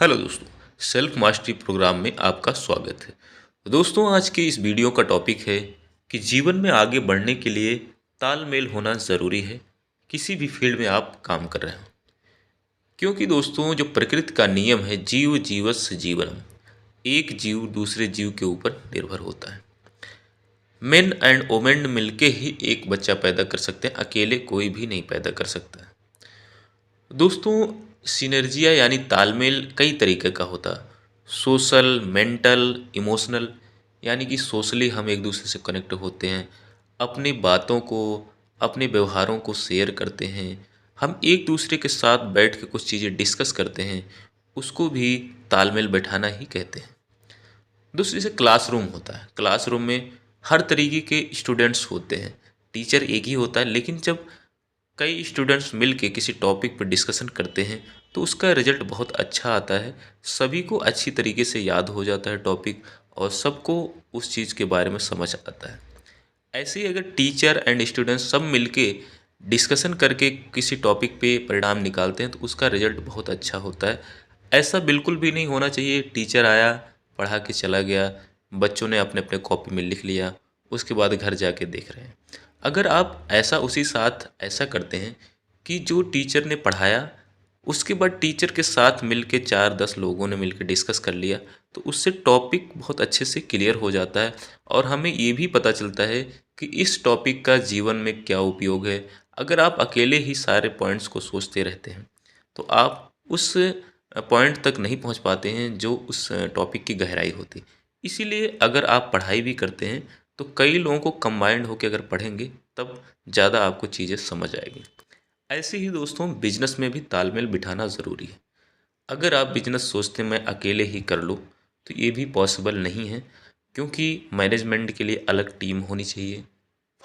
Hello दोस्तों, self mastery programme में आपका स्वागत है। तो दोस्तों, आज के इस वीडियो का टॉपिक है कि जीवन में आगे बढ़ने के लिए तालमेल होना ज़रूरी है, किसी भी फील्ड में आप काम कर रहे हो। क्योंकि दोस्तों, जो प्रकृति का नियम है, जीव जीवस्य जीवनम, एक जीव दूसरे जीव के ऊपर निर्भर होता है। मेन एंड वोमेन मिलके ही एक बच्चा पैदा कर सकते हैं, अकेले कोई भी नहीं पैदा कर सकता है। दोस्तों, सिनर्जिया यानी तालमेल कई तरीके का होता है। सोशल, मेंटल, इमोशनल, यानी कि सोशली हम एक दूसरे से कनेक्ट होते हैं, अपनी बातों को, अपने व्यवहारों को शेयर करते हैं, हम एक दूसरे के साथ बैठ के कुछ चीज़ें डिस्कस करते हैं, उसको भी तालमेल बैठाना ही कहते हैं। दूसरी से क्लासरूम होता है। क्लासरूम में हर तरीके के स्टूडेंट्स होते हैं, टीचर एक ही होता है, लेकिन जब कई स्टूडेंट्स मिलके किसी टॉपिक पर डिस्कशन करते हैं तो उसका रिजल्ट बहुत अच्छा आता है। सभी को अच्छी तरीके से याद हो जाता है टॉपिक, और सबको उस चीज़ के बारे में समझ आता है। ऐसे ही अगर टीचर एंड स्टूडेंट्स सब मिलके डिस्कशन करके किसी टॉपिक पे परिणाम निकालते हैं तो उसका रिजल्ट बहुत अच्छा होता है। ऐसा बिल्कुल भी नहीं होना चाहिए, टीचर आया, पढ़ा के चला गया, बच्चों ने अपने अपने कॉपी में लिख लिया, उसके बाद घर जाके देख रहे हैं। अगर आप ऐसा उसी साथ ऐसा करते हैं कि जो टीचर ने पढ़ाया, उसके बाद टीचर के साथ मिलके 4-10 लोगों ने मिलके डिस्कस कर लिया, तो उससे टॉपिक बहुत अच्छे से क्लियर हो जाता है, और हमें ये भी पता चलता है कि इस टॉपिक का जीवन में क्या उपयोग है। अगर आप अकेले ही सारे पॉइंट्स को सोचते रहते हैं तो आप उस पॉइंट तक नहीं पहुंच पाते हैं जो उस टॉपिक की गहराई होती। इसीलिए अगर आप पढ़ाई भी करते हैं तो कई लोगों को कंबाइंड होकर अगर पढ़ेंगे तब ज़्यादा आपको चीज़ें समझ आएगी। ऐसे ही दोस्तों, बिजनेस में भी तालमेल बिठाना ज़रूरी है। अगर आप बिजनेस सोचते मैं अकेले ही कर लूँ तो ये भी पॉसिबल नहीं है, क्योंकि मैनेजमेंट के लिए अलग टीम होनी चाहिए,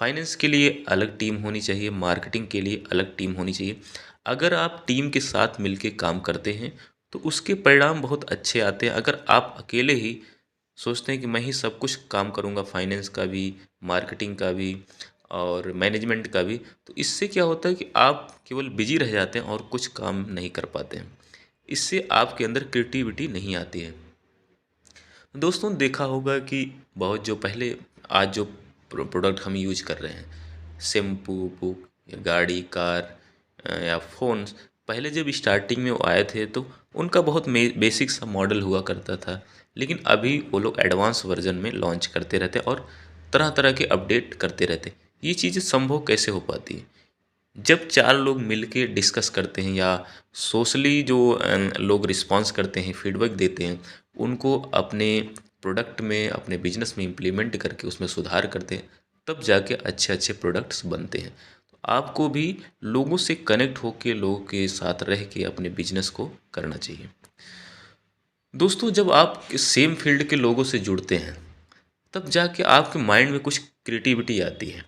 फाइनेंस के लिए अलग टीम होनी चाहिए, मार्केटिंग के लिए अलग टीम होनी चाहिए। अगर आप टीम के साथ मिलके काम करते हैं तो उसके परिणाम बहुत अच्छे आते हैं। अगर आप अकेले ही सोचते हैं कि मैं ही सब कुछ काम करूँगा, फाइनेंस का भी, मार्केटिंग का भी और मैनेजमेंट का भी, तो इससे क्या होता है कि आप केवल बिजी रह जाते हैं और कुछ काम नहीं कर पाते हैं। इससे आपके अंदर क्रिएटिविटी नहीं आती है। दोस्तों, देखा होगा कि बहुत जो पहले, आज जो प्रोडक्ट हम यूज कर रहे हैं, शैम्पू, बुक या गाड़ी, कार या फ़ोन्स, पहले जब स्टार्टिंग में वो आए थे तो उनका बहुत बेसिक सा मॉडल हुआ करता था, लेकिन अभी वो लोग एडवांस वर्जन में लॉन्च करते रहते और तरह तरह के अपडेट करते रहते। ये चीज़ें संभव कैसे हो पाती है? जब 4 लोग मिलके डिस्कस करते हैं, या सोशली जो लोग रिस्पॉन्स करते हैं, फीडबैक देते हैं, उनको अपने प्रोडक्ट में, अपने बिजनेस में इम्प्लीमेंट करके उसमें सुधार करते हैं, तब जाके अच्छे अच्छे प्रोडक्ट्स बनते हैं। तो आपको भी लोगों से कनेक्ट होके, लोगों के साथ रह के अपने बिजनेस को करना चाहिए। दोस्तों, जब आप सेम फील्ड के लोगों से जुड़ते हैं तब जाके आपके माइंड में कुछ क्रिएटिविटी आती है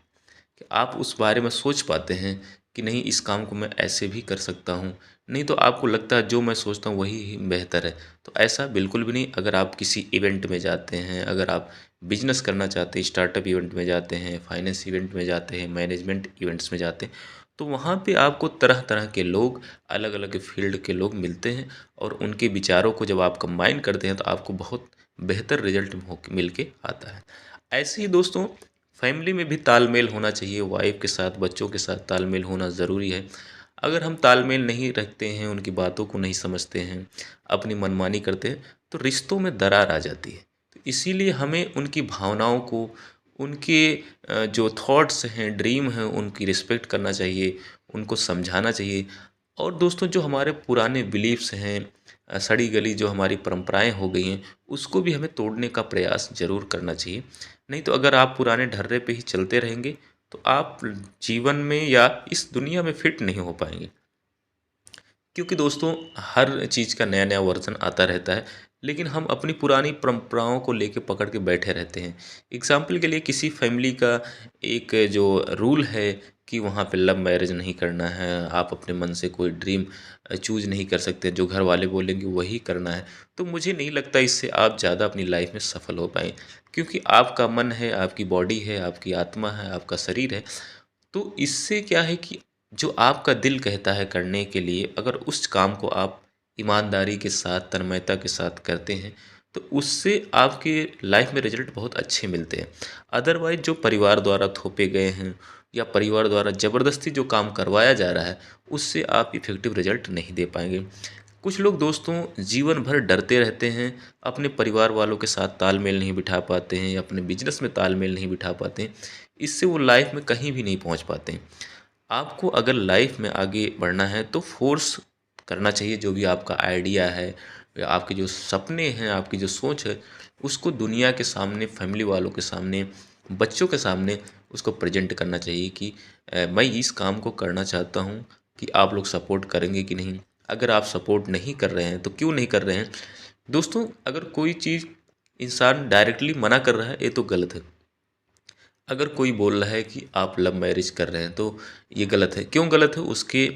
कि आप उस बारे में सोच पाते हैं कि नहीं, इस काम को मैं ऐसे भी कर सकता हूँ। नहीं तो आपको लगता है जो मैं सोचता हूँ वही ही बेहतर है। तो ऐसा बिल्कुल भी नहीं। अगर आप किसी इवेंट में जाते हैं, अगर आप बिजनेस करना चाहते हैं, स्टार्टअप इवेंट में जाते हैं, फाइनेंस इवेंट में जाते हैं, मैनेजमेंट इवेंट्स में जाते हैं, तो वहाँ पे आपको तरह तरह के लोग, अलग अलग फील्ड के लोग मिलते हैं, और उनके विचारों को जब आप कंबाइन करते हैं तो आपको बहुत बेहतर रिजल्ट मिल के आता है। ऐसे ही दोस्तों, फैमिली में भी तालमेल होना चाहिए। वाइफ के साथ, बच्चों के साथ तालमेल होना ज़रूरी है। अगर हम तालमेल नहीं रखते हैं, उनकी बातों को नहीं समझते हैं, अपनी मनमानी करते हैं, तो रिश्तों में दरार आ जाती है। तो इसीलिए हमें उनकी भावनाओं को, उनके जो थॉट्स हैं, ड्रीम हैं, उनकी रिस्पेक्ट करना चाहिए, उनको समझाना चाहिए। और दोस्तों, जो हमारे पुराने बिलीफ्स हैं, सड़ी गली जो हमारी परंपराएं हो गई हैं, उसको भी हमें तोड़ने का प्रयास ज़रूर करना चाहिए। नहीं तो अगर आप पुराने ढर्रे पे ही चलते रहेंगे तो आप जीवन में या इस दुनिया में फिट नहीं हो पाएंगे। क्योंकि दोस्तों, हर चीज़ का नया नया वर्जन आता रहता है, लेकिन हम अपनी पुरानी परंपराओं को लेके पकड़ के बैठे रहते हैं। एग्जाम्पल के लिए, किसी फैमिली का एक जो रूल है कि वहाँ पे लव मैरिज नहीं करना है, आप अपने मन से कोई ड्रीम चूज नहीं कर सकते, जो घर वाले बोलेंगे वही करना है, तो मुझे नहीं लगता इससे आप ज़्यादा अपनी लाइफ में सफल हो पाएँ। क्योंकि आपका मन है, आपकी बॉडी है, आपकी आत्मा है, आपका शरीर है। तो इससे क्या है कि जो आपका दिल कहता है करने के लिए, अगर उस काम को आप ईमानदारी के साथ, तन्मयता के साथ करते हैं, तो उससे आपके लाइफ में रिजल्ट बहुत अच्छे मिलते हैं। अदरवाइज़ जो परिवार द्वारा थोपे गए हैं या परिवार द्वारा ज़बरदस्ती जो काम करवाया जा रहा है, उससे आप इफ़ेक्टिव रिजल्ट नहीं दे पाएँगे। कुछ लोग दोस्तों जीवन भर डरते रहते हैं, अपने परिवार वालों के साथ तालमेल नहीं बिठा पाते हैं या अपने बिज़नेस में तालमेल नहीं बिठा पाते हैं, इससे वो लाइफ में कहीं भी नहीं पहुंच पाते हैं। आपको अगर लाइफ में आगे बढ़ना है तो फोर्स करना चाहिए, जो भी आपका आइडिया है या आपके जो सपने हैं, आपकी जो सोच है, उसको दुनिया के सामने, फैमिली वालों के सामने, बच्चों के सामने उसको प्रेजेंट करना चाहिए कि मैं इस काम को करना चाहता हूँ, कि आप लोग सपोर्ट करेंगे कि नहीं। अगर आप सपोर्ट नहीं कर रहे हैं तो क्यों नहीं कर रहे हैं। दोस्तों अगर कोई चीज़ इंसान डायरेक्टली मना कर रहा है ये तो गलत है। अगर कोई बोल रहा है कि आप लव मैरिज कर रहे हैं तो ये गलत है। क्यों गलत है, उसके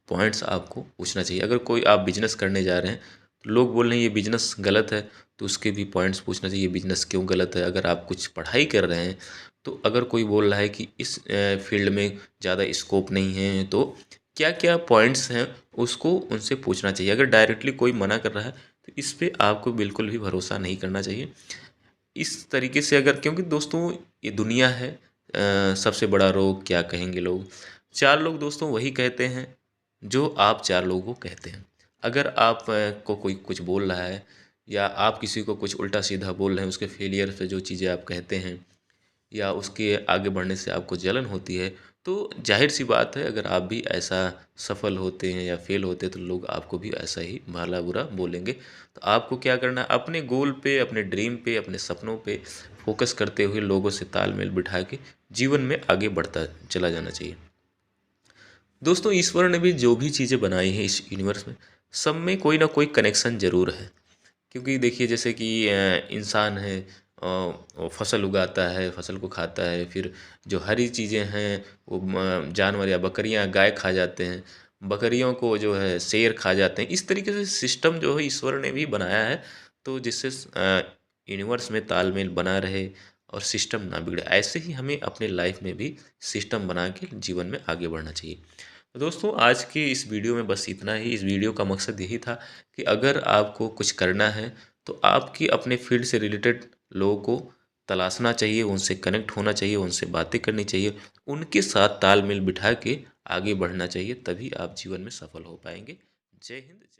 पॉइंट्स आपको पूछना चाहिए। अगर कोई आप बिजनेस करने जा रहे हैं तो लोग बोल रहे हैं ये बिजनेस गलत है, तो उसके भी पॉइंट्स पूछना चाहिए, बिजनेस क्यों गलत है। अगर आप कुछ पढ़ाई कर रहे हैं तो अगर कोई बोल रहा है कि इस फील्ड में ज़्यादा स्कोप नहीं है, तो क्या क्या पॉइंट्स हैं उसको उनसे पूछना चाहिए। अगर डायरेक्टली कोई मना कर रहा है तो इस पे आपको बिल्कुल भी भरोसा नहीं करना चाहिए। इस तरीके से अगर, क्योंकि दोस्तों ये दुनिया है, सबसे बड़ा रोग क्या कहेंगे लोग। 4 लोग दोस्तों वही कहते हैं जो आप 4 लोगों को कहते हैं। अगर आप को कोई कुछ बोल रहा है या आप किसी को कुछ उल्टा सीधा बोल रहे हैं, उसके फेलियर पे जो चीज़ें आप कहते हैं या उसके आगे बढ़ने से आपको जलन होती है, तो ज़ाहिर सी बात है अगर आप भी ऐसा सफल होते हैं या फेल होते हैं तो लोग आपको भी ऐसा ही भला बुरा बोलेंगे। तो आपको क्या करना है, अपने गोल पे, अपने ड्रीम पे, अपने सपनों पे फोकस करते हुए लोगों से तालमेल बिठा के जीवन में आगे बढ़ता चला जाना चाहिए। दोस्तों ईश्वर ने भी जो भी चीज़ें बनाई हैं इस यूनिवर्स में, सब में कोई ना कोई कनेक्शन ज़रूर है। क्योंकि देखिए जैसे कि इंसान है, वो फसल उगाता है, फसल को खाता है, फिर जो हरी चीज़ें हैं वो जानवर या बकरियां, गाय खा जाते हैं, बकरियों को जो है शेर खा जाते हैं। इस तरीके से सिस्टम जो है ईश्वर ने भी बनाया है, तो जिससे यूनिवर्स में तालमेल बना रहे और सिस्टम ना बिगड़े। ऐसे ही हमें अपने लाइफ में भी सिस्टम बना के जीवन में आगे बढ़ना चाहिए। तो दोस्तों आज की इस वीडियो में बस इतना ही। इस वीडियो का मकसद यही था कि अगर आपको कुछ करना है तो आपकी अपने फील्ड से रिलेटेड लोगों को तलाशना चाहिए, उनसे कनेक्ट होना चाहिए, उनसे बातें करनी चाहिए, उनके साथ तालमेल बिठा के आगे बढ़ना चाहिए, तभी आप जीवन में सफल हो पाएंगे। जय हिंद। जय